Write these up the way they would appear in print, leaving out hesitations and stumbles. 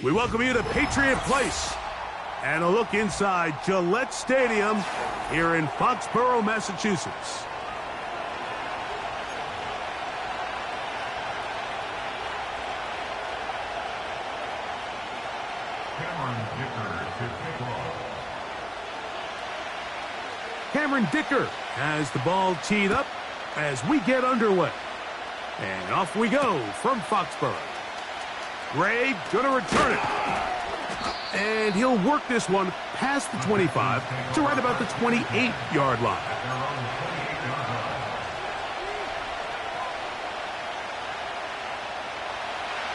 We welcome you to Patriot Place and a look inside Gillette Stadium here in Foxborough, Massachusetts. Cameron Dicker has the ball teed up as we get underway. And off we go from Foxborough. Ray going to return it. And he'll work this one past the 25 to right about the 28-yard line.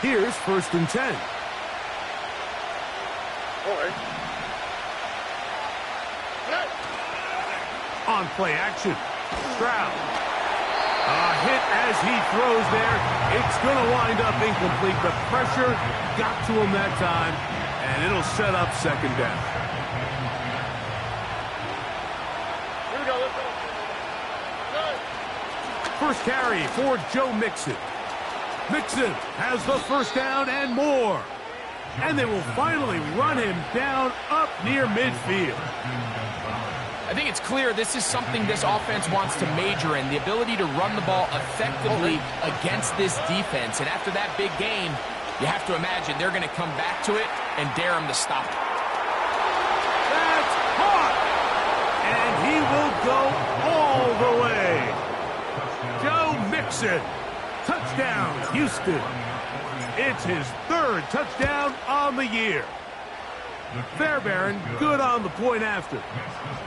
Here's 1st and 10. On play action. Stroud. A hit as he throws there. It's going to wind up incomplete. The pressure got to him that time, and it'll set up 2nd down. Here we go. Let's go. First carry for Joe Mixon. Mixon has the 1st down and more. And they will finally run him down up near midfield. I think it's clear this is something this offense wants to major in, the ability to run the ball effectively against this defense. And after that big game, you have to imagine they're going to come back to it and dare him to stop it. That's caught! And he will go all the way. Joe Mixon. Touchdown, Houston. It's his 3rd touchdown on the year. Fairbairn good on the point after.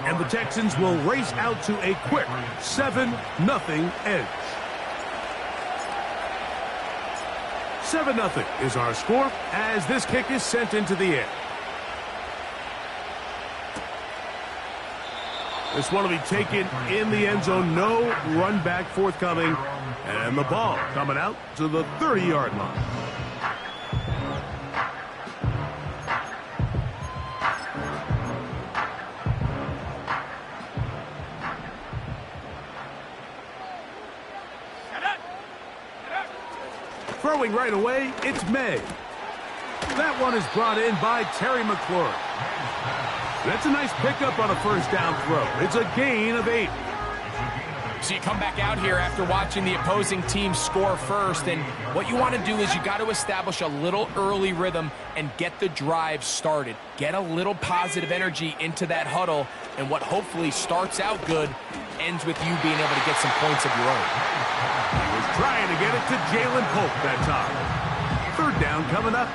And the Texans will race out to a quick 7-0 edge. 7-0 is our score as this kick is sent into the air. This one will be taken in the end zone. No run back forthcoming. And the ball coming out to the 30-yard line. Throwing right away, it's May. That one is brought in by Terry McLaurin. That's a nice pickup on a 1st down throw. It's a gain of 8. So you come back out here after watching the opposing team score first, and what you want to do is you got to establish a little early rhythm and get the drive started. Get a little positive energy into that huddle, and what hopefully starts out good ends with you being able to get some points of your own. He was trying to get it to Jalen Polk that time. 3rd down coming up.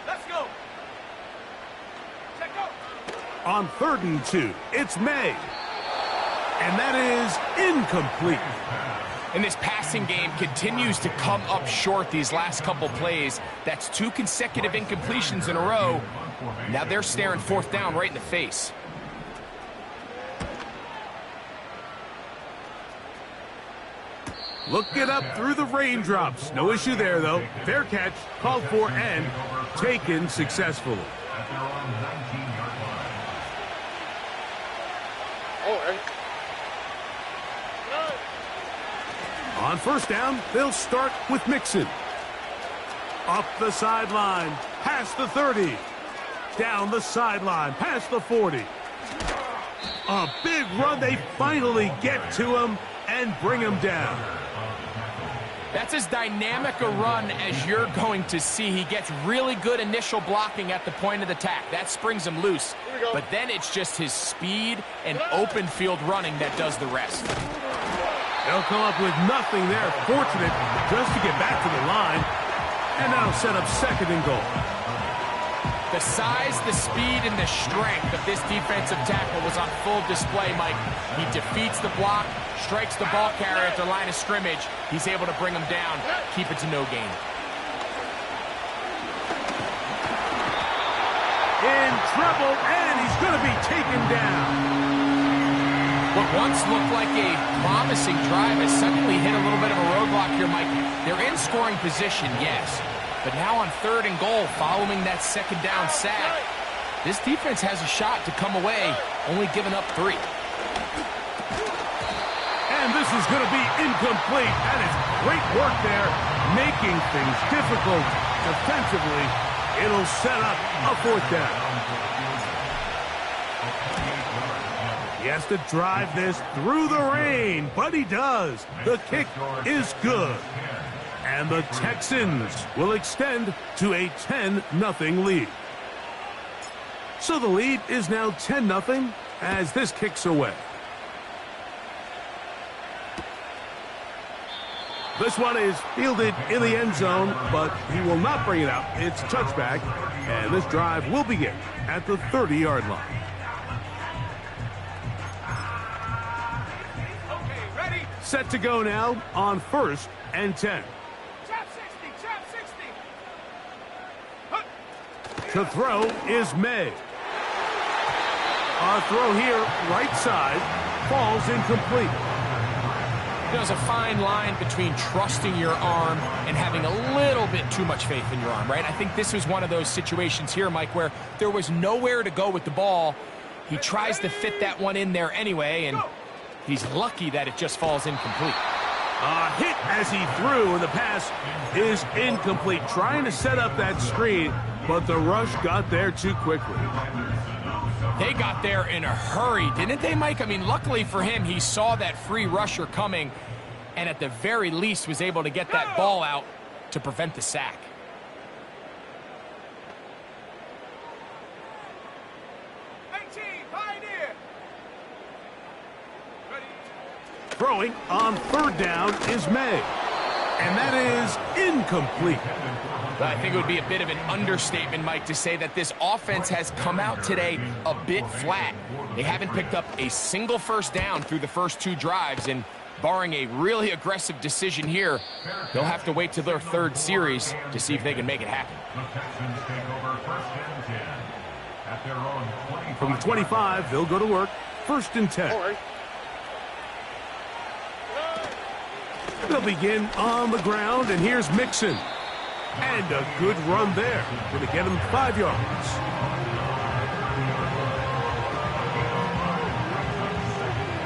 Let's go. Check go. On 3rd and 2, it's May. And that is incomplete. And this passing game continues to come up short these last couple plays. That's 2 consecutive incompletions in a row. Now they're staring 4th down right in the face. Looking up through the raindrops. No issue there, though. Fair catch, called for, and taken successfully. On 1st down, they'll start with Mixon. Up the sideline, past the 30. Down the sideline, past the 40. A big run. They finally get to him and bring him down. That's as dynamic a run as you're going to see. He gets really good initial blocking at the point of the attack. That springs him loose. But then it's just his speed and open field running that does the rest. They'll come up with nothing there. Fortunate just to get back to the line. And that'll set up 2nd and goal. The size, the speed, and the strength of this defensive tackle was on full display, Mike. He defeats the block, strikes the ball carrier at the line of scrimmage. He's able to bring him down, keep it to no gain. In trouble, and he's going to be taken down. What once looked like a promising drive has suddenly hit a little bit of a roadblock here, Mike. They're in scoring position, yes. But now on 3rd and goal, following that 2nd down sack, this defense has a shot to come away, only giving up 3. And this is going to be incomplete. That is great work there, making things difficult defensively. It'll set up a 4th down. He has to drive this through the rain, but he does. The kick is good. And the Texans will extend to a 10-0 lead. So the lead is now 10-0 as this kicks away. This one is fielded in the end zone, but he will not bring it out. It's touchback, and this drive will begin at the 30-yard line. Set to go now on 1st and 10. Chop 60. To throw is May. Our throw here, right side, falls incomplete. There's a fine line between trusting your arm and having a little bit too much faith in your arm, right? I think this was one of those situations here, Mike, where there was nowhere to go with the ball. He tries to fit that one in there anyway, and he's lucky that it just falls incomplete. A hit as he threw, and the pass is incomplete. Trying to set up that screen, but the rush got there too quickly. They got there in a hurry, didn't they, Mike? I mean, luckily for him, he saw that free rusher coming, and at the very least was able to get that ball out to prevent the sack. Throwing on 3rd down is May. And that is incomplete. I think it would be a bit of an understatement, Mike, to say that this offense has come out today a bit flat. They haven't picked up a single 1st down through the first 2 drives, and barring a really aggressive decision here, they'll have to wait till their 3rd series to see if they can make it happen. From the 25, they'll go to work. 1st and 10. They'll begin on the ground, and here's Mixon. And a good run there. Going to get him 5 yards.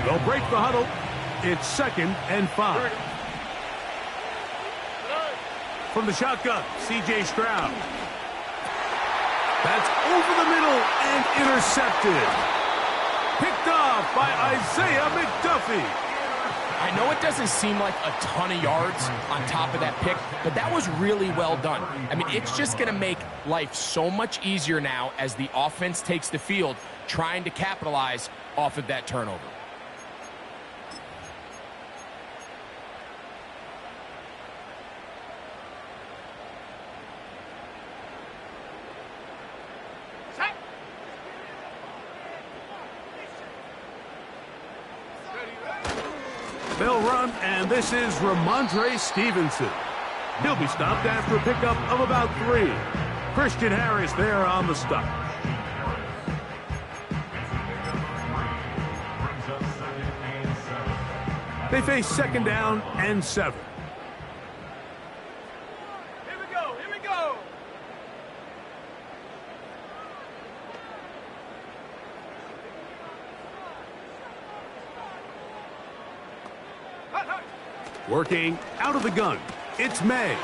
They'll break the huddle. It's 2nd and 5. From the shotgun, C.J. Stroud. That's over the middle and intercepted. Picked off by Isaiah McDuffie. I know it doesn't seem like a ton of yards on top of that pick, but that was really well done. I mean, it's just going to make life so much easier now as the offense takes the field, trying to capitalize off of that turnover. They'll run, and this is Ramondre Stevenson. He'll be stopped after a pickup of about 3. Christian Harris there on the stop. They face 2nd down and 7. Here we go. Working out of the gun, it's May.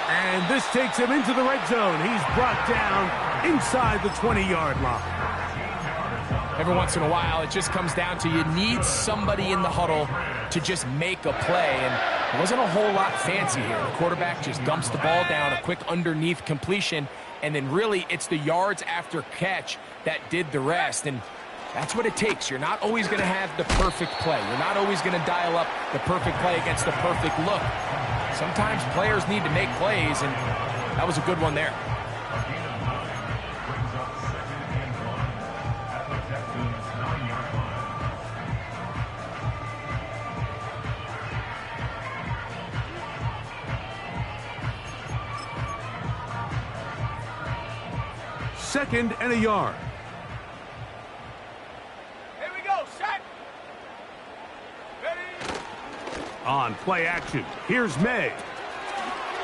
And this takes him into the red zone. He's brought down inside the 20-yard line. Every once in a while, it just comes down to you need somebody in the huddle to just make a play, and it wasn't a whole lot fancy here. The quarterback just dumps the ball down, a quick underneath completion, and then really it's the yards after catch that did the rest, and that's what it takes. You're not always going to have the perfect play. You're not always going to dial up the perfect play against the perfect look. Sometimes players need to make plays, and that was a good one there. Second and a yard. Here we go, set. Ready. On play action, here's May.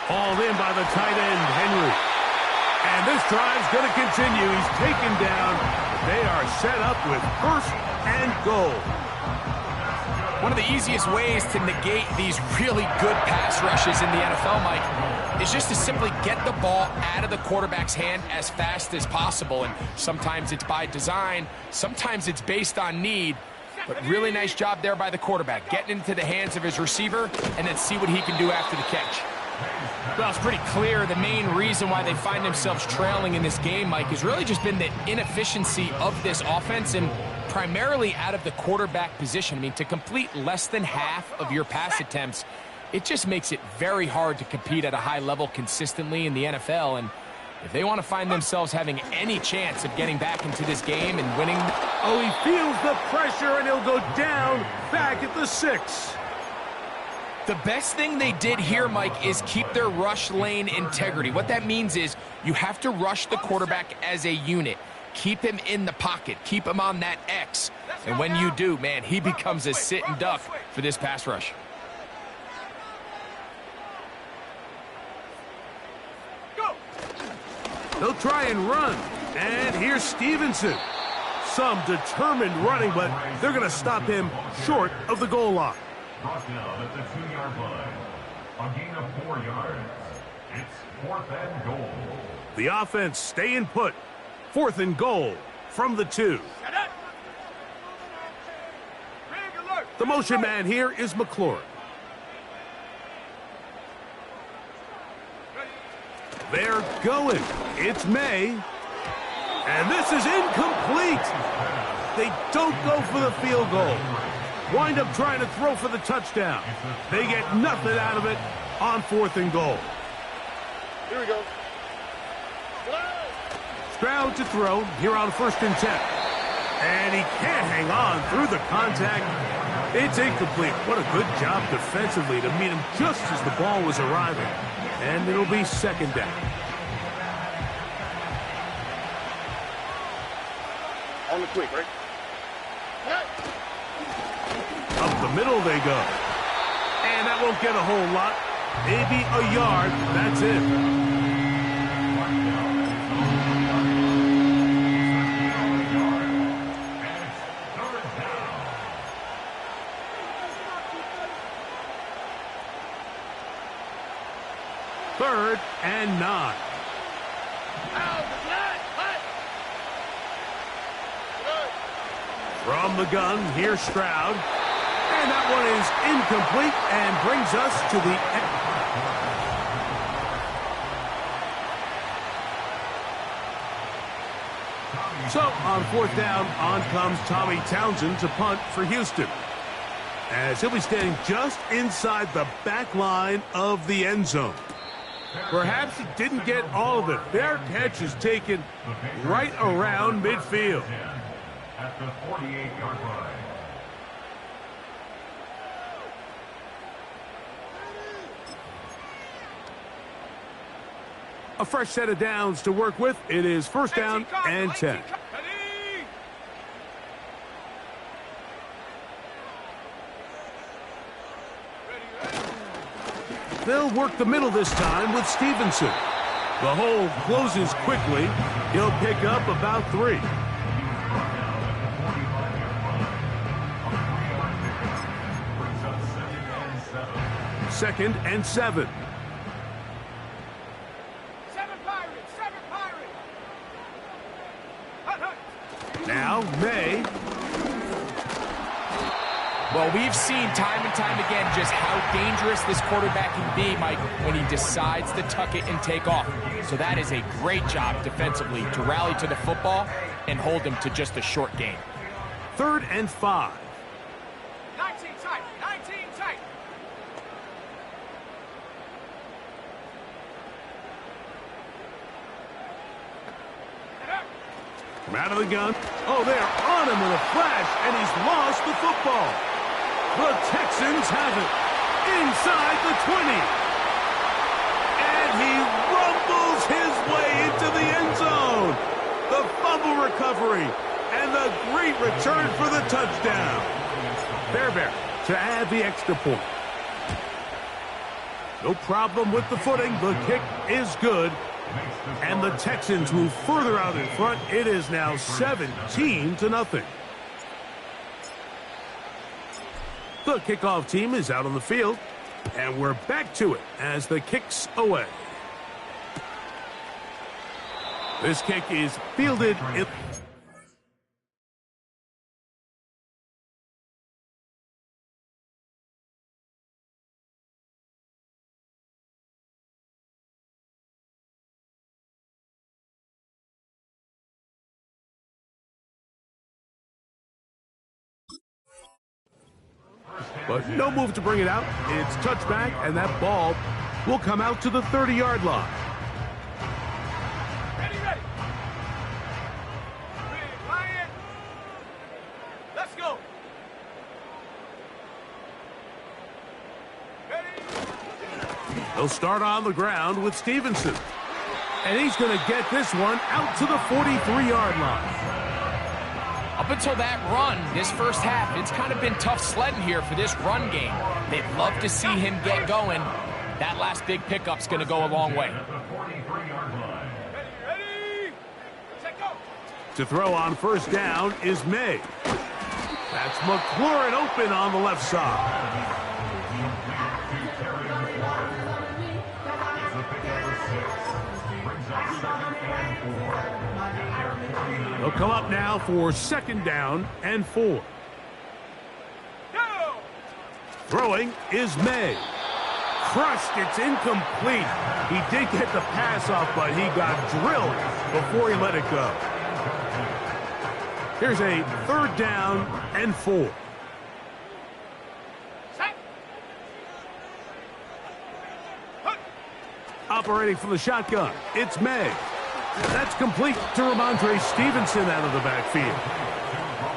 Hauled in by the tight end, Henry. And this drive's going to continue. He's taken down. They are set up with 1st and goal. One of the easiest ways to negate these really good pass rushes in the NFL, Mike, is just to simply get the ball out of the quarterback's hand as fast as possible. And sometimes it's by design, sometimes it's based on need. But really nice job there by the quarterback, getting into the hands of his receiver and then see what he can do after the catch. Well, it's pretty clear the main reason why they find themselves trailing in this game, Mike, has really just been the inefficiency of this offense and primarily out of the quarterback position. I mean, to complete less than half of your pass attempts, it just makes it very hard to compete at a high level consistently in the NFL. And if they want to find themselves having any chance of getting back into this game and winning... Oh, he feels the pressure, and he'll go down back at the 6. The best thing they did here, Mike, is keep their rush lane integrity. What that means is you have to rush the quarterback as a unit. Keep him in the pocket. Keep him on that X. And when you do, man, he becomes a sitting duck for this pass rush. They'll try and run. And here's Stevenson. Some determined running, but they're going to stop him short of the goal line. Brought down at the 2-yard line. A gain of 4 yards. It's 4th and goal. The offense staying put. 4th and goal from the 2. The motion man here is McLaurin. They're going. It's May. And this is incomplete. They don't go for the field goal. Wind up trying to throw for the touchdown. They get nothing out of it on 4th and goal. Here we go. Stroud to throw here on 1st and 10. And he can't hang on through the contact. It's incomplete. What a good job defensively to meet him just as the ball was arriving. And it'll be 2nd down. On the quick, right? Up the middle they go. And that won't get a whole lot. Maybe a yard. That's it. Third and 9. From the gun, here's Stroud. And that one is incomplete and brings us to the end. So, on 4th down, on comes Tommy Townsend to punt for Houston, as he'll be standing just inside the back line of the end zone. Perhaps he didn't get all of it. Their catch is taken right around midfield. At the 48-yard line. A fresh set of downs to work with. It is 1st down and 10. They'll work the middle this time with Stevenson. The hole closes quickly. He'll pick up about 3. Second and 7. 7 Pirates! 7 Pirates! Now, May. Well, we've seen time and time again just how dangerous this quarterback can be, Mike, when he decides to tuck it and take off. So that is a great job defensively to rally to the football and hold him to just a short gain. 3rd and 5. 19 tight! 19 tight! From out of the gun. Oh, they're on him with a flash, and he's lost the football. The Texans have it inside the 20. And he rumbles his way into the end zone. The fumble recovery and the great return for the touchdown. Bear to add the extra point. No problem with the footing. The kick is good. And the Texans move further out in front. It is now 17-0. The kickoff team is out on the field, and we're back to it as the kick's away. This kick is fielded in... But no move to bring it out. It's touchback, and that ball will come out to the 30-yard line. Ready, ready. Lion. Let's go. Ready. They'll start on the ground with Stevenson. And he's going to get this one out to the 43-yard line. Up until that run, this first half, it's kind of been tough sledding here for this run game. They'd love to see him get going. That last big pickup's going to go a long way. Ready, ready. Set go. To throw on first down is May. That's McLaurin open on the left side. They'll come up now for second down and 4. Go. Throwing is May. Crushed, it's incomplete. He did get the pass off, but he got drilled before he let it go. Here's a third down and 4. Set. Operating from the shotgun, it's May. That's complete to Ramondre Stevenson out of the backfield.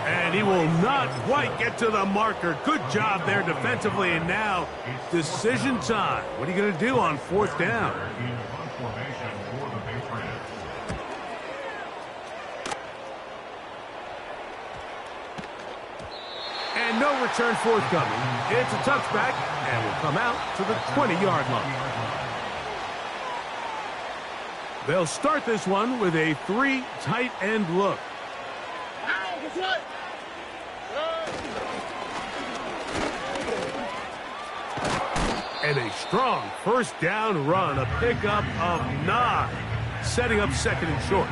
And he will not quite get to the marker. Good job there defensively, and now decision time. What are you going to do on fourth down? And no return forthcoming. It's a touchback, and will come out to the 20-yard line. They'll start this one with a 3 tight end look. And a strong first down run, a pickup of 9, setting up second and short.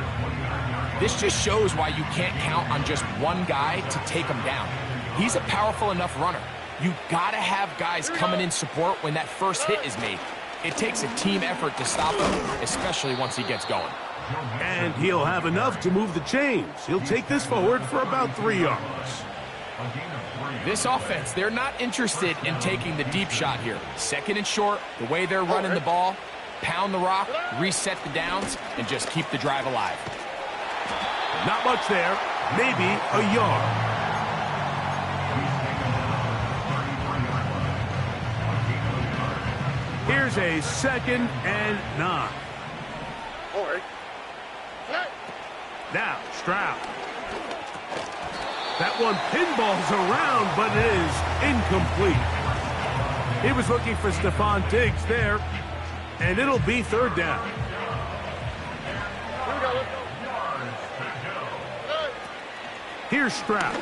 This just shows why you can't count on just one guy to take him down. He's a powerful enough runner. You gotta have guys coming in support when that first hit is made. It takes a team effort to stop him, especially once he gets going. And he'll have enough to move the chains. He'll take this forward for about 3 yards. This offense, they're not interested in taking the deep shot here. Second and short, the way they're running the ball, pound the rock, reset the downs, and just keep the drive alive. Not much there, maybe a yard. Here's a second and 9. All right. Now, Stroud. That one pinballs around, but it is incomplete. He was looking for Stephon Diggs there, and it'll be third down. Here's Stroud.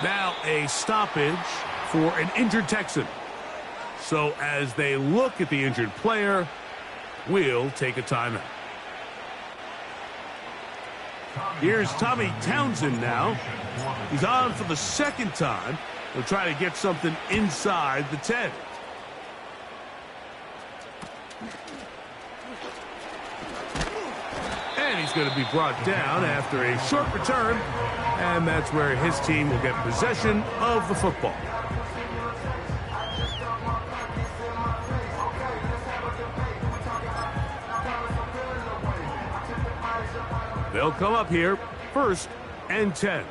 Now a stoppage for an injured Texan. So as they look at the injured player, we'll take a timeout. Here's Tommy Townsend now. He's on for the second time. He'll try to get something inside the 10. And he's going to be brought down after a short return. And that's where his team will get possession of the football. They'll come up here, first and 10. Here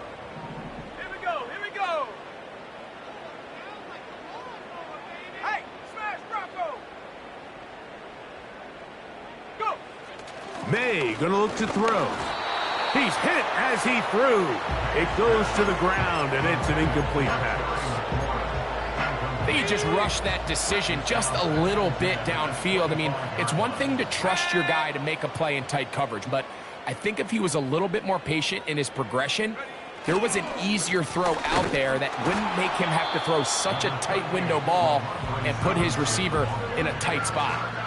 we go, here we go. Hey, smash Bronco. Go. May gonna look to throw. He's hit as he threw. It goes to the ground, and it's an incomplete pass. I think he just rushed that decision just a little bit downfield. I mean, it's one thing to trust your guy to make a play in tight coverage, but I think if he was a little bit more patient in his progression, there was an easier throw out there that wouldn't make him have to throw such a tight window ball and put his receiver in a tight spot.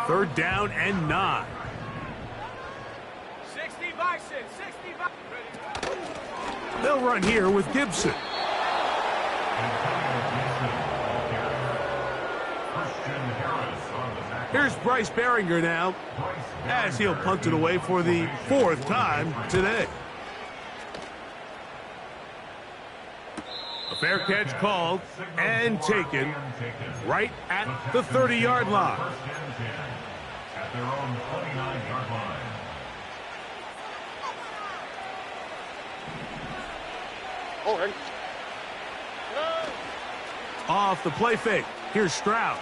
Third down and 9. 60 Bison, 60 Bison. They'll run here with Gibson. Here's Bryce Behringer now, as he'll punt it away for the 4th time today. A fair catch called and taken right at the 30-yard line. At their own 29-yard line. Off the play fake. Here's Stroud.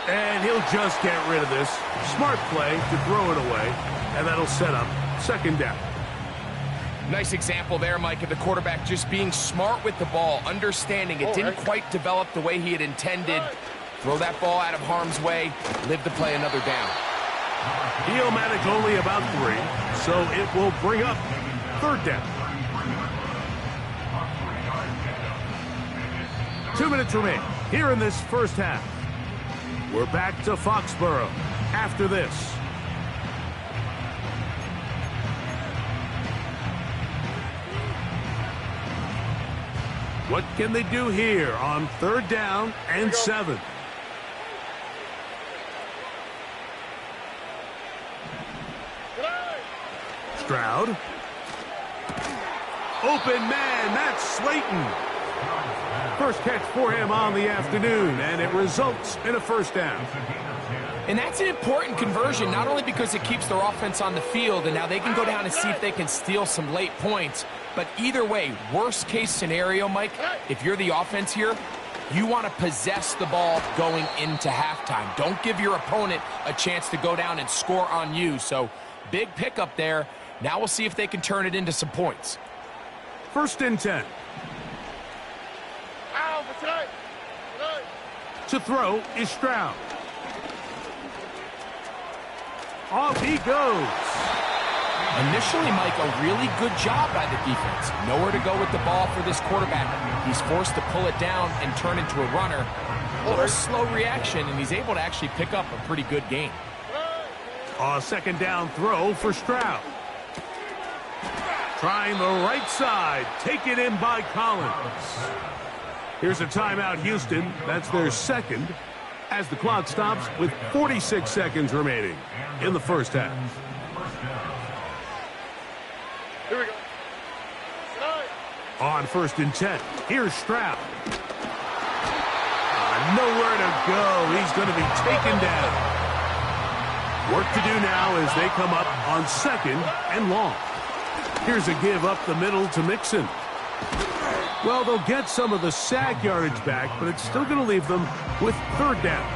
And he'll just get rid of this. Smart play to throw it away, and that'll set up 2nd down. Nice example there, Mike, of the quarterback just being smart with the ball, understanding it didn't quite develop the way he had intended. Throw that ball out of harm's way, live to play another down. He'll manage only about 3, so it will bring up 3rd down. 2 minutes remain here in this first half. We're back to Foxborough after this. What can they do here on 3rd down and 7? Stroud. Open man, that's Slayton. First catch for him on the afternoon, and it results in a 1st down. And that's an important conversion, not only because it keeps their offense on the field, and now they can go down and see if they can steal some late points. But either way, worst case scenario, Mike, if you're the offense here, you want to possess the ball going into halftime. Don't give your opponent a chance to go down and score on you. So big pickup there. Now we'll see if they can turn it into some points. 1st and 10. To throw is Stroud. Off he goes. Initially, Mike, a really good job by the defense. Nowhere to go with the ball for this quarterback. He's forced to pull it down and turn into a runner. A little slow reaction, and he's able to actually pick up a pretty good gain. A 2nd down throw for Stroud. Trying the right side. Taken in by Collins. Here's a timeout, Houston. That's their 2nd, as the clock stops with 46 seconds remaining in the first half. Here we go. On 1st and 10, here's Stroud. Nowhere to go. He's going to be taken down. Work to do now as they come up on 2nd and long. Here's a give up the middle to Mixon. Well, they'll get some of the sack yardage back, but it's still going to leave them with 3rd down.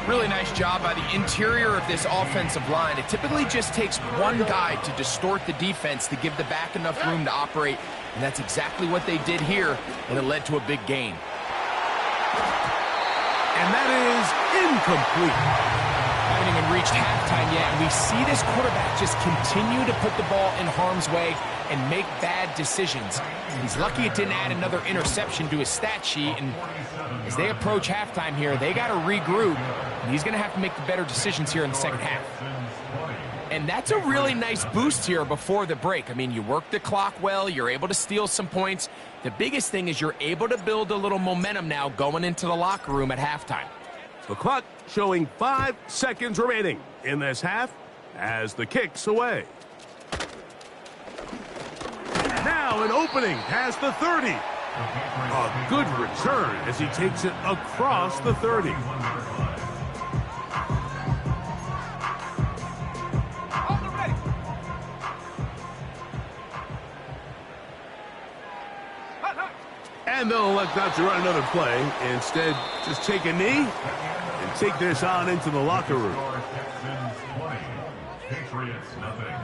Really nice job by the interior of this offensive line. It typically just takes one guy to distort the defense to give the back enough room to operate, and that's exactly what they did here, and it led to a big gain. And that is incomplete. Haven't even reached halftime yet, and we see this quarterback just continue to put the ball in harm's way and make bad decisions. He's lucky it didn't add another interception to his stat sheet, and as they approach halftime here, they got to regroup, and he's going to have to make the better decisions here in the 2nd half. And that's a really nice boost here before the break. I mean, you work the clock well, you're able to steal some points. The biggest thing is you're able to build a little momentum now going into the locker room at halftime. The clock showing 5 seconds remaining in this half as the kick's away. Now an opening past the 30. A good return as he takes it across the 30. And they'll elect not to run another play. Instead, just take a knee and take this on into the locker room. Patriots nothing.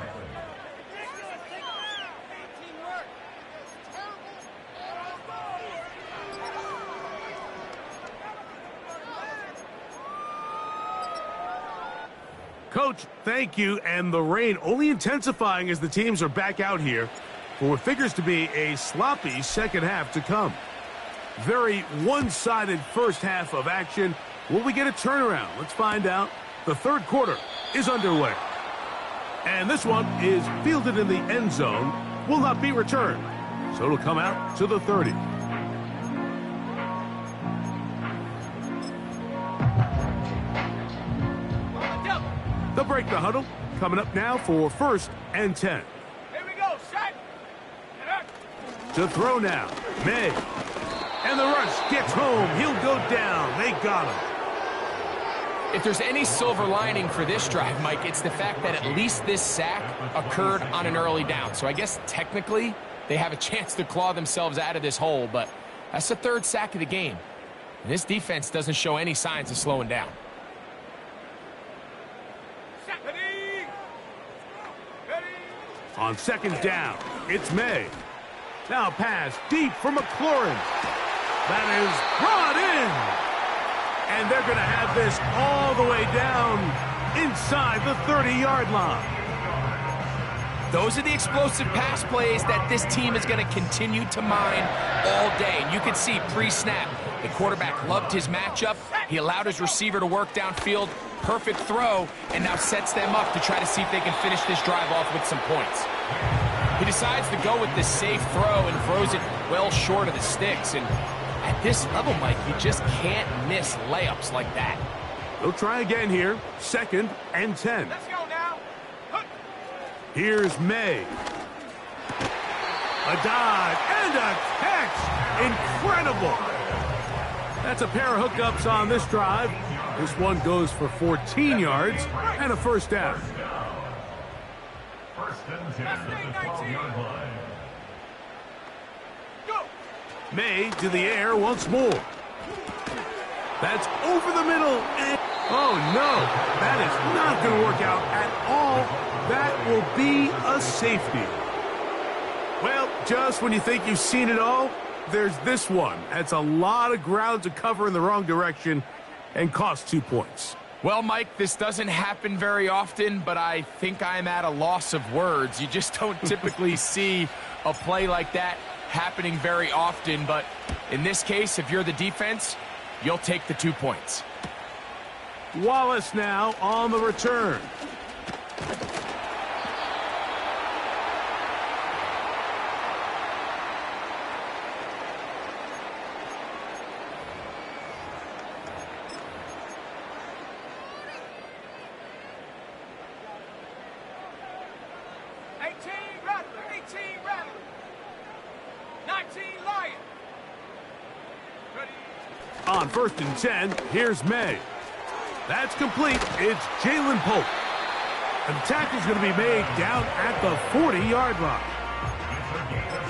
Coach, thank you. And the rain only intensifying as the teams are back out here for what figures to be a sloppy second half to come. Very one-sided first half of action. Will we get a turnaround? Let's find out. The third quarter is underway. And this one is fielded in the end zone. Will not be returned. So it'll come out to the 30. They'll break the huddle. Coming up now for 1st and 10. Here we go, set. To throw now, May. And the rush gets home. He'll go down. They got him. If there's any silver lining for this drive, Mike, it's the fact that at least this sack occurred on an early down. So I guess technically they have a chance to claw themselves out of this hole, but that's the 3rd sack of the game. And this defense doesn't show any signs of slowing down. On 2nd down, it's May. Now pass deep for McLaurin. That is brought in. And they're going to have this all the way down inside the 30-yard line. Those are the explosive pass plays that this team is going to continue to mine all day. And you can see pre-snap, the quarterback loved his matchup. He allowed his receiver to work downfield. Perfect throw, and now sets them up to try to see if they can finish this drive off with some points. He decides to go with the safe throw and throws it well short of the sticks. And at this level, Mike, you just can't miss layups like that. They'll try again here. 2nd and 10. Let's go now. Here's May. A dive and a catch. Incredible. That's a pair of hookups on this drive. This one goes for 14 yards and a 1st down. 1st and 10 at the 12-yard line. Go. May to the air once more. That's over the middle. And oh, no. That is not going to work out at all. That will be a safety. Well, just when you think you've seen it all, there's this one. That's a lot of ground to cover in the wrong direction and cost 2 points. Well, Mike, this doesn't happen very often, but I think I'm at a loss of words. You just don't typically see a play like that happening very often, but in this case, if you're the defense, you'll take the 2 points. Wallace now on the return. On 1st and 10, here's May. That's complete. It's Jalen Pope. And the tackle's going to be made down at the 40-yard line.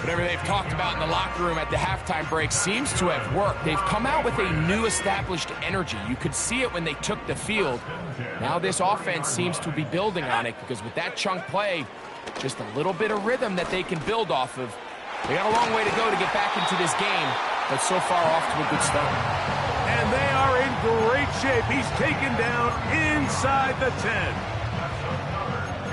Whatever they've talked about in the locker room at the halftime break seems to have worked. They've come out with a new established energy. You could see it when they took the field. Now this offense seems to be building on it because with that chunk play, just a little bit of rhythm that they can build off of. They got a long way to go to get back into this game, but so far off to a good start. And they are in great shape. He's taken down inside the 10.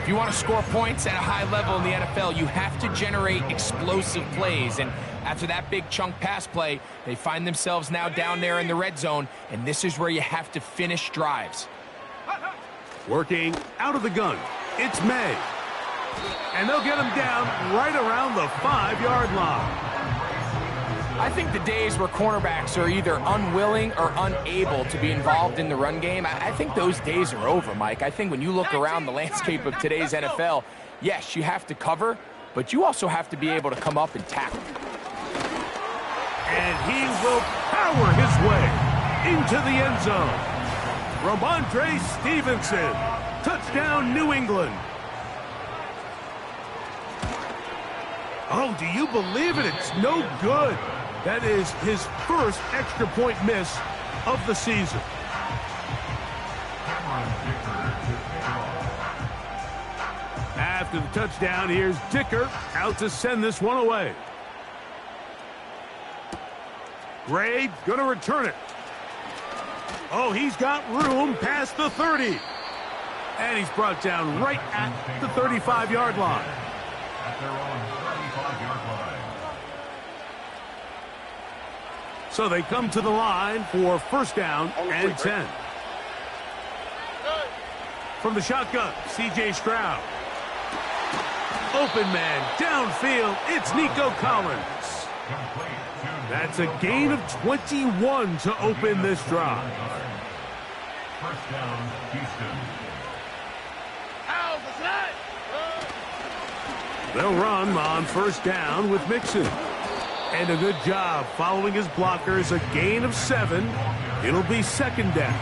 If you want to score points at a high level in the NFL, you have to generate explosive plays. And after that big chunk pass play, they find themselves now down there in the red zone, and this is where you have to finish drives. Working out of the gun, it's May. And they'll get him down right around the 5-yard line. I think the days where cornerbacks are either unwilling or unable to be involved in the run game, I think those days are over, Mike. I think when you look around the landscape of today's NFL, yes, you have to cover, but you also have to be able to come up and tackle. And he will power his way into the end zone. Ramondre Stevenson, touchdown New England. Oh, do you believe it? It's no good. That is his first extra point miss of the season. After the touchdown, here's Dicker out to send this one away. Gray going to return it. Oh, he's got room past the 30. And he's brought down right at the 35-yard line. At their own 35-yard line. So they come to the line for first down and 10. From the shotgun, C.J. Stroud. Open man, downfield, it's Nico Collins. That's a gain of 21 to open this drive. First down, Houston. They'll run on first down with Mixon. And a good job following his blockers, a gain of 7. It'll be second down.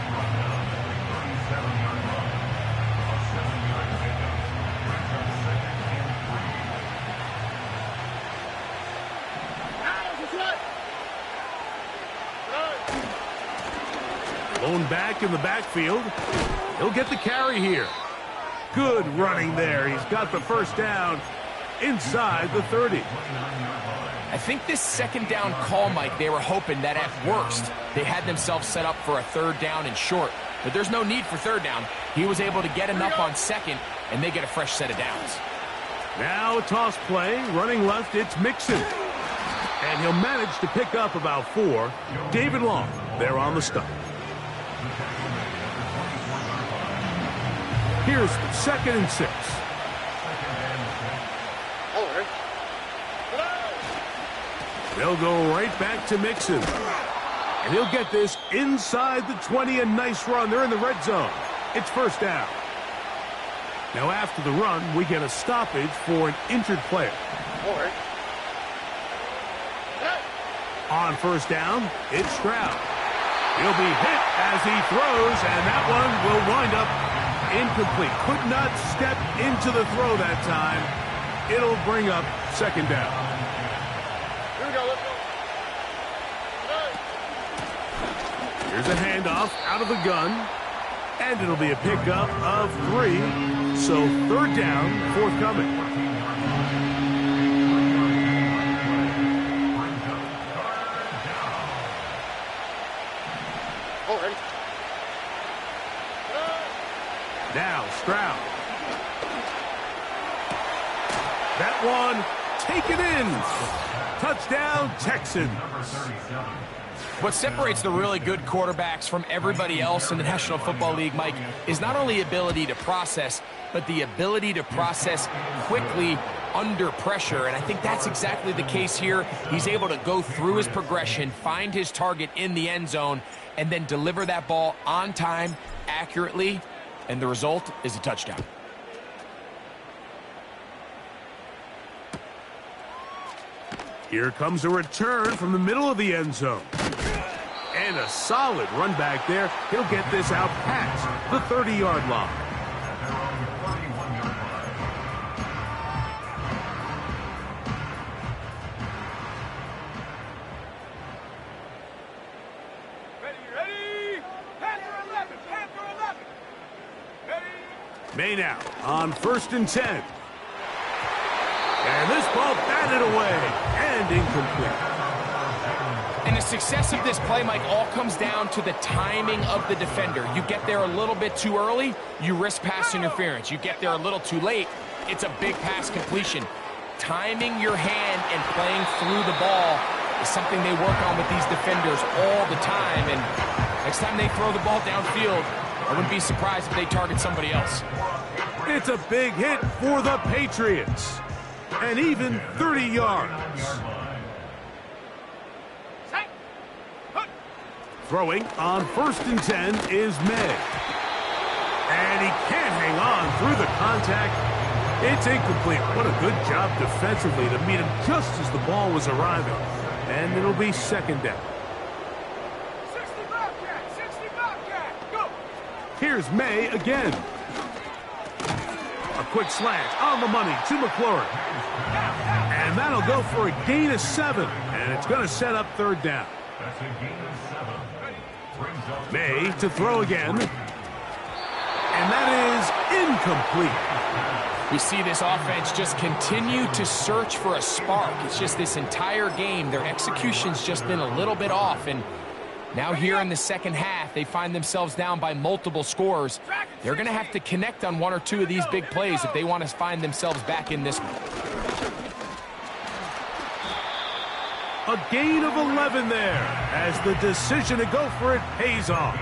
Blown back in the backfield. He'll get the carry here. Good running there. He's got the first down inside the 30. I think this second down call, Mike, they were hoping that at worst they had themselves set up for a third down and short. But there's no need for third down. He was able to get enough on second, and they get a fresh set of downs. Now a toss play. Running left, it's Mixon. And he'll manage to pick up about 4. David Long there on the stop. Here's second and 6. They'll go right back to Mixon. And he'll get this inside the 20. A nice run. They're in the red zone. It's first down. Now after the run, we get a stoppage for an injured player. On first down, it's Stroud. He'll be hit as he throws, and that one will wind up incomplete. Could not step into the throw that time. It'll bring up second down. Here we go, let's go. Here's a handoff out of the gun, and it'll be a pickup of 3. So third down, forthcoming. Now Stroud. That one taken in. Touchdown, Texans. What separates the really good quarterbacks from everybody else in the National Football League, Mike, is not only ability to process, but the ability to process quickly under pressure. And I think that's exactly the case here. He's able to go through his progression, find his target in the end zone, and then deliver that ball on time, accurately, and the result is a touchdown. Here comes a return from the middle of the end zone. And a solid run back there. He'll get this out past the 30-yard line. Ready? Panther 11, Panther 11. Ready? May now on first and 10. And this ball batted away and incomplete. And the success of this play, Mike, all comes down to the timing of the defender. You get there a little bit too early, you risk pass interference. You get there a little too late, it's a big pass completion. Timing your hand and playing through the ball is something they work on with these defenders all the time. And next time they throw the ball downfield, I wouldn't be surprised if they target somebody else. It's a big hit for the Patriots. And even 30 yards. Throwing on first and 10 is May. And he can't hang on through the contact. It's incomplete. What a good job defensively to meet him just as the ball was arriving. And it'll be second down. 60 Bobcat, go! Here's May again. A quick slant on the money to McLaurin. And that'll go for a gain of 7. And it's going to set up third down. That's a gain of 7. May to throw again. And that is incomplete. We see this offense just continue to search for a spark. It's just this entire game, their execution's just been a little bit off. And now here in the second half, they find themselves down by multiple scores, they're going to have to connect on one or two of these big plays if they want to find themselves back in this one. A gain of 11 there as the decision to go for it pays off.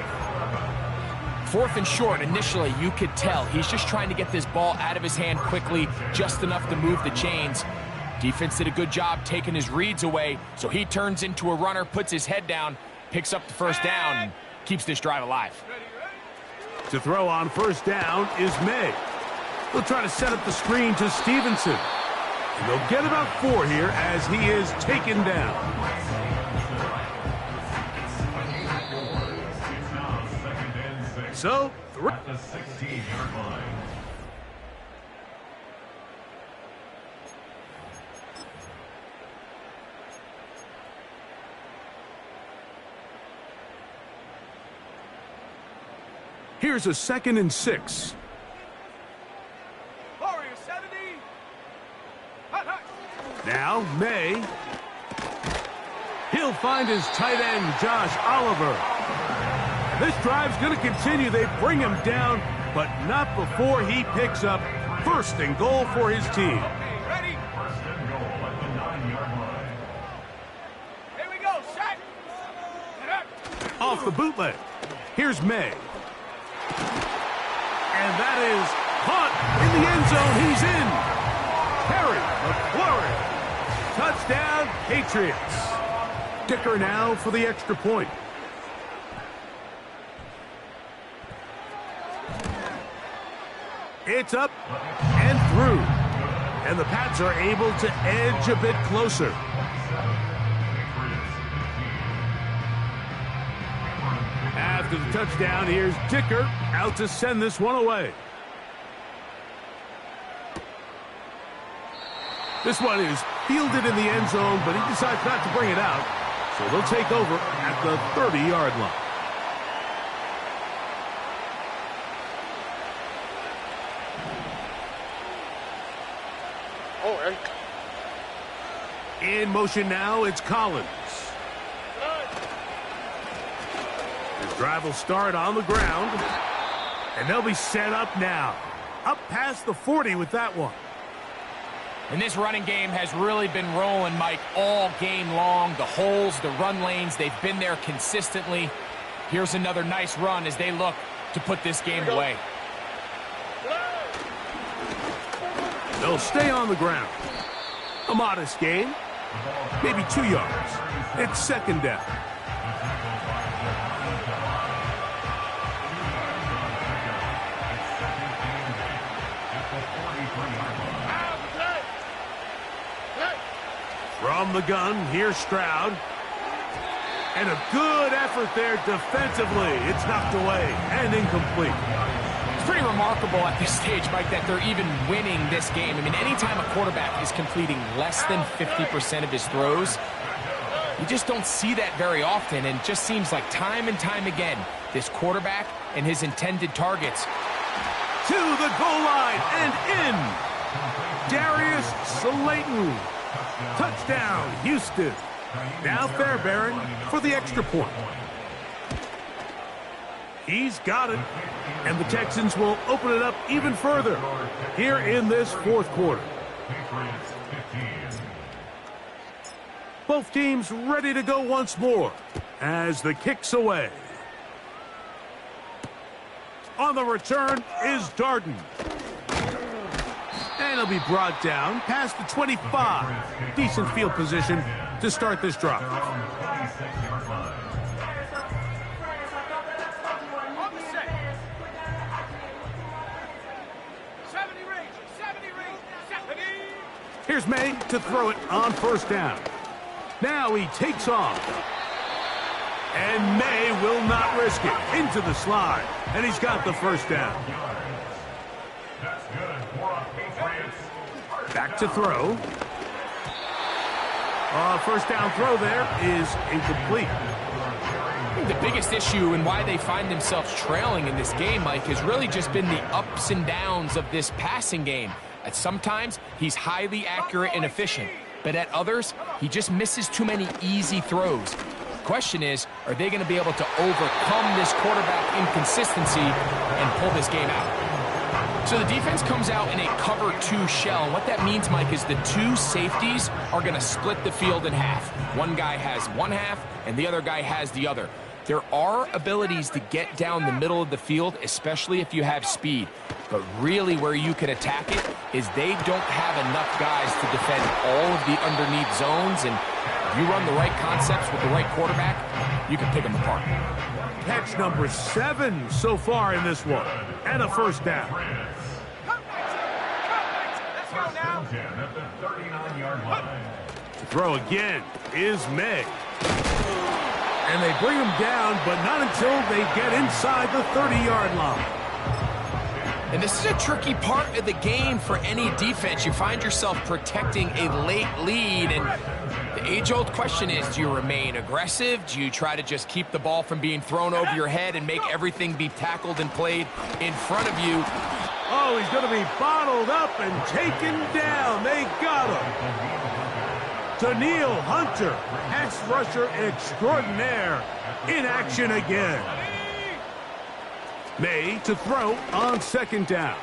4th and short, initially, you could tell he's just trying to get this ball out of his hand quickly, just enough to move the chains. Defense did a good job taking his reads away, so he turns into a runner, puts his head down, picks up the first down, and keeps this drive alive. To throw on first down is May. They'll try to set up the screen to Stevenson. And they'll get about 4 here as he is taken down. So, At the 16-yard line. here's a 2nd and 6. Warrior 70. Hut, hut. Now, May. He'll find his tight end, Josh Oliver. This drive's going to continue. They bring him down, but not before he picks up 1st and goal for his team. Okay, ready? 1st and goal at the 9-yard line. Here we go. Set. Get up. Off the bootleg. Here's May. And that is caught in the end zone. He's in. Terry McLaurin. Touchdown, Patriots. Dicker now for the extra point. It's up and through. And the Pats are able to edge a bit closer. After the touchdown, here's Dicker out to send this one away. This one is fielded in the end zone, but he decides not to bring it out. So they'll take over at the 30-yard line. In motion now, it's Collins. His drive will start on the ground. And they'll be set up now. Up past the 40 with that one. And this running game has really been rolling, Mike, all game long. The holes, the run lanes, they've been there consistently. Here's another nice run as they look to put this game away. They'll stay on the ground. A modest gain. Maybe 2 yards. It's 2nd down. From the gun, here's Stroud. And a good effort there defensively. It's knocked away and incomplete. It's pretty remarkable at this stage, Mike, that they're even winning this game. I mean, anytime a quarterback is completing less than 50% of his throws, you just don't see that very often. And it just seems like time and time again, this quarterback and his intended targets. To the goal line and in. Darius Slayton. Touchdown, Houston. Now Fairbairn for the extra point. He's got it. And the Texans will open it up even further here in this 4th quarter. Both teams ready to go once more as the kick's away. On the return is Darden. And he'll be brought down past the 25. Decent field position to start this drive. On the set. 70 range. 70 range. 70. Here's May to throw it on first down. Now he takes off. And May will not risk it. Into the slide. And he's got the first down. That's good for Patriots. Back to throw. First down throw there is incomplete. I think the biggest issue and why they find themselves trailing in this game, Mike, has really just been the ups and downs of this passing game. At sometimes, he's highly accurate and efficient, but at others, he just misses too many easy throws. The question is, are they going to be able to overcome this quarterback inconsistency and pull this game out? So the defense comes out in a cover 2 shell. And what that means, Mike, is the 2 safeties are going to split the field in half. One guy has one half, and the other guy has the other. There are abilities to get down the middle of the field, especially if you have speed. But really where you can attack it is they don't have enough guys to defend all of the underneath zones. And if you run the right concepts with the right quarterback, you can pick them apart. Catch number 7 so far in this one. And a first down. Let's go now. At the 39-yard line. To throw again is May. And they bring him down, but not until they get inside the 30-yard line. And this is a tricky part of the game for any defense. You find yourself protecting a late lead, and the age-old question is, do you remain aggressive? Do you try to just keep the ball from being thrown over your head and make everything be tackled and played in front of you? Oh, he's going to be bottled up and taken down. They got him. Daniil Hunter, ex-rusher extraordinaire, in action again. May to throw on second down.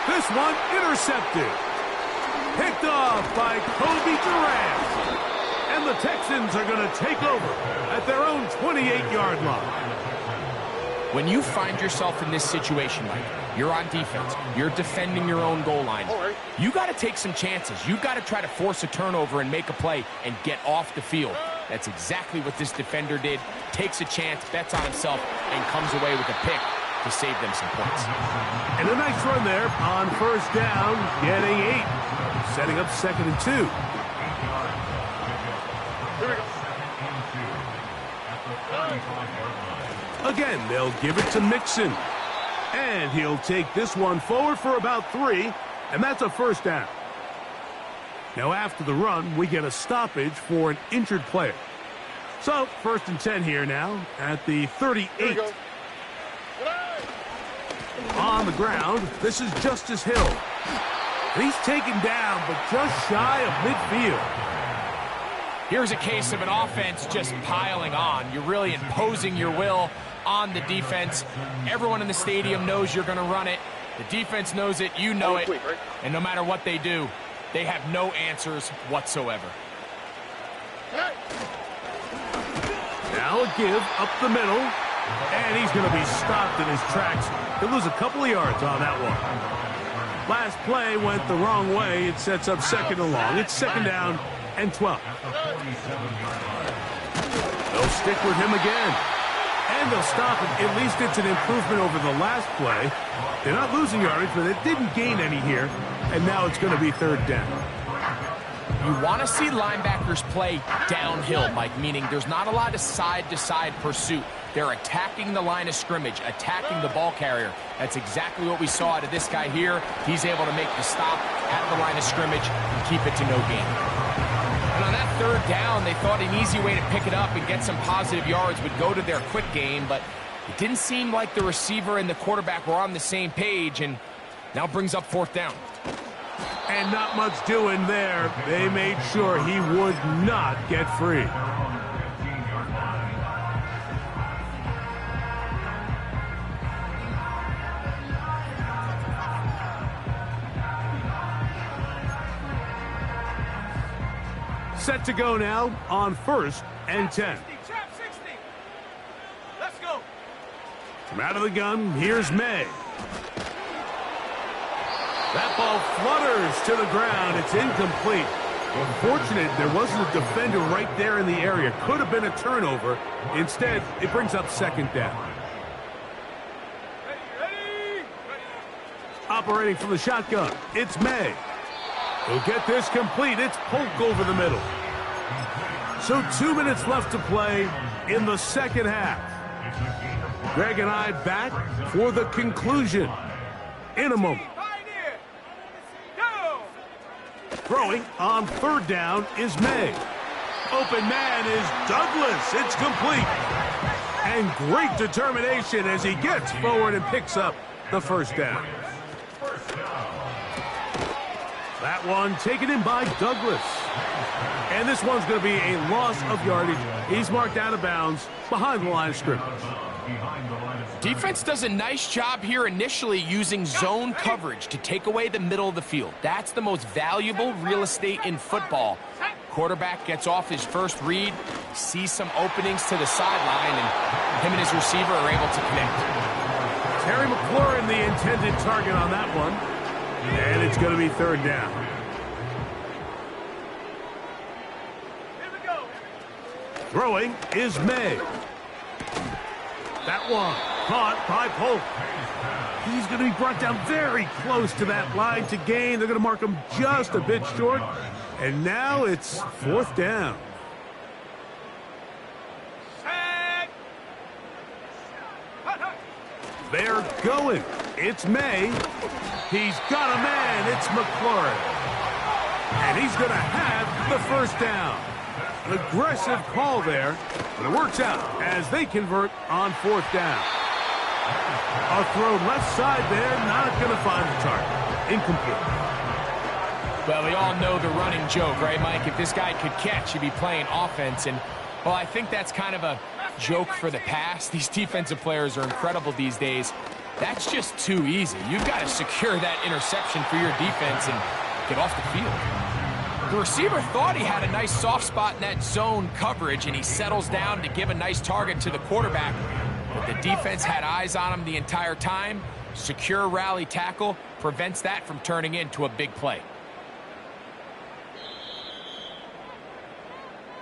This one intercepted. Picked off by Kobe Durant. And the Texans are going to take over at their own 28-yard line. When you find yourself in this situation, Mike, you're on defense, you're defending your own goal line, you got to take some chances. You've got to try to force a turnover and make a play and get off the field. That's exactly what this defender did. Takes a chance, bets on himself, and comes away with a pick to save them some points. And a nice run there on first down, getting 8. Setting up 2nd and 2. Here we go. Again, they'll give it to Mixon. And he'll take this one forward for about 3, and that's a first down. Now, after the run, we get a stoppage for an injured player. So, 1st and 10 here now at the 38. On the ground, this is Justice Hill. And he's taken down, but just shy of midfield. Here's a case of an offense just piling on. You're really imposing your will on the defense. Everyone in the stadium knows you're going to run it. The defense knows it, you know it. And no matter what they do, they have no answers whatsoever. Now a give up the middle. And he's going to be stopped in his tracks. He'll lose a couple of yards on that one. Last play went the wrong way. It sets up 2nd and long. It's 2nd down and 12. They'll stick with him again. And they'll stop him. At least it's an improvement over the last play. They're not losing yardage, but they didn't gain any here. And now it's going to be 3rd down. You want to see linebackers play downhill, Mike, meaning there's not a lot of side-to-side pursuit. They're attacking the line of scrimmage, attacking the ball carrier. That's exactly what we saw out of this guy here. He's able to make the stop at the line of scrimmage and keep it to no gain. And on that 3rd down, they thought an easy way to pick it up and get some positive yards would go to their quick game, but it didn't seem like the receiver and the quarterback were on the same page, and now brings up 4th down. And not much doing there. They made sure he would not get free. Set to go now on 1st and 10. Trap 60. Let's go. From out of the gun, here's May. That ball flutters to the ground. It's incomplete. Unfortunate, there wasn't a defender right there in the area. Could have been a turnover. Instead, it brings up 2nd down. Ready. Operating from the shotgun, it's May. He'll get this complete. It's Polk over the middle. So 2 minutes left to play in the 2nd half. Greg and I back for the conclusion in a moment. Throwing on 3rd down is May. Open man is Douglas. It's complete. And great determination as he gets forward and picks up the 1st down. That one taken in by Douglas. And this one's going to be a loss of yardage. He's marked out of bounds behind the line of scrimmage. Defense does a nice job here initially using zone coverage to take away the middle of the field. That's the most valuable real estate in football. Quarterback gets off his first read, sees some openings to the sideline, and him and his receiver are able to connect. Terry McLaurin, the intended target on that one. And it's going to be third down. Throwing is May. That one caught by Polk. He's going to be brought down very close to that line to gain. They're going to mark him just a bit short. And now it's fourth down. They're going. It's May. He's got a man. It's McLaurin. And he's going to have the first down. An aggressive call there, but it works out as they convert on fourth down. A throw left side there, not going to find the target. Incomplete. Well, we all know the running joke, right, Mike? If this guy could catch, he'd be playing offense. And, well, I think that's kind of a joke for the past. These defensive players are incredible these days. That's just too easy. You've got to secure that interception for your defense and get off the field. The receiver thought he had a nice soft spot in that zone coverage, and he settles down to give a nice target to the quarterback. But the defense had eyes on him the entire time. Secure rally tackle prevents that from turning into a big play.